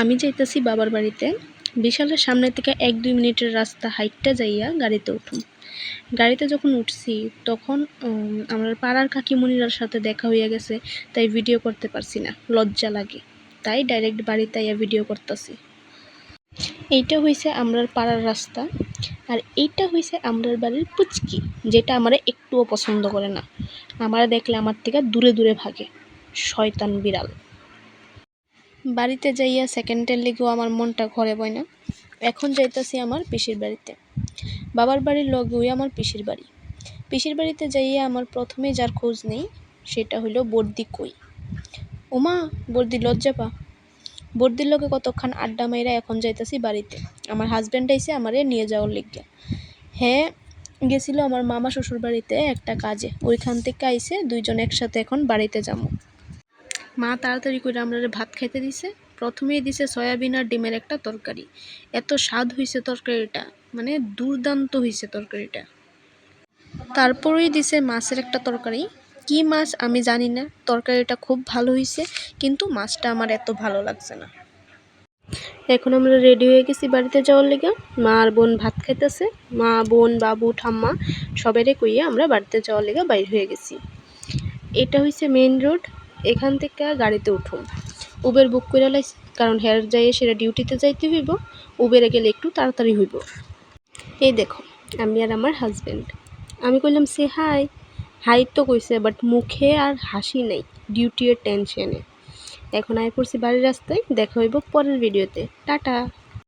আমি যাইতেছি বাবার বাড়িতে। বিশালের সামনে থেকে 1-2 মিনিটের রাস্তা হাইট্টা যাইয়া গাড়িতে উঠুম। গাড়িতে যখন উঠছি তখন আমার পাড়ার কাকিমুনিরার সাথে দেখা হইয়া গেছে, তাই ভিডিও করতে পারছি না, লজ্জা লাগে। তাই ডাইরেক্ট বাড়িতে আইয়া ভিডিও করতেছি। এইটা হইছে আমরার পাড়ার রাস্তা, আর এইটা হইছে আমরার বাড়ির পুচকি, যেটা আমারে একটুও পছন্দ করে না। আমারে দেখলে আমার থেকে দূরে দূরে ভাগে, শয়তান বিড়াল। বাড়িতে যাইয়া সেকেন্ডের লেগেও আমার মনটা ঘরে বয় না। এখন যাইতাছি আমার পিসির বাড়িতে। বাবার বাড়ির লগেই আমার পিসির বাড়ি। পিসির বাড়িতে যাইয়া আমার প্রথমে যার খোঁজ নেই সেটা হইল বর্দি কই। ওমা, বর্দি লজ্জা পা। বর্দির লগে কতক্ষণ আড্ডা মাইরা এখন যাইতাছি বাড়িতে। আমার হাজব্যান্ড আইসে আমারে নিয়ে যাওয়ার লিগা। হ্যাঁ, গেছিল আমার মামা শ্বশুর বাড়িতে একটা কাজে, ওইখান থেকে আইসে দুইজন একসাথে এখন বাড়িতে যাবো। মা তাড়াতাড়ি করে আমরা ভাত খাইতে দিছে। প্রথমেই দিছে সয়াবিন আর ডিমের একটা তরকারি। এত স্বাদ হইছে তরকারিটা, মানে দুর্দান্ত হইছে তরকারিটা। তারপরেই দিছে মাছের একটা তরকারি। কি মাছ আমি জানি না, তরকারিটা খুব ভালো হইছে, কিন্তু মাছটা আমার এত ভালো লাগছে না। এখন আমরা রেডি হয়ে গেছি বাড়িতে যাওয়ার লেগে। মা আর বোন ভাত খাইতেছে। মা, বোন, বাবু, ঠাম্মা সবাইরে কইয়া আমরা বাড়িতে যাওয়ার লেগে বাইর হয়ে গেছি। এটা হইছে মেইন রোড। এখান থেকে গাড়িতে উঠুন। উবের বুক করে লাইছি, কারণ হেয়ার যাইয়ে সেটা ডিউটিতে যাইতে হইব। উবেরে গেলে একটু তাড়াতাড়ি হইব। এই দেখো, আমি আর আমার হাজব্যান্ড। আমি কইলাম সে হাই। হাই তো কইছে, বাট মুখে আর হাসি নাই, ডিউটির টেনশনে। এখন আয় পড়ছি বাড়ির রাস্তায়। দেখা হইব পরের ভিডিওতে। টাটা।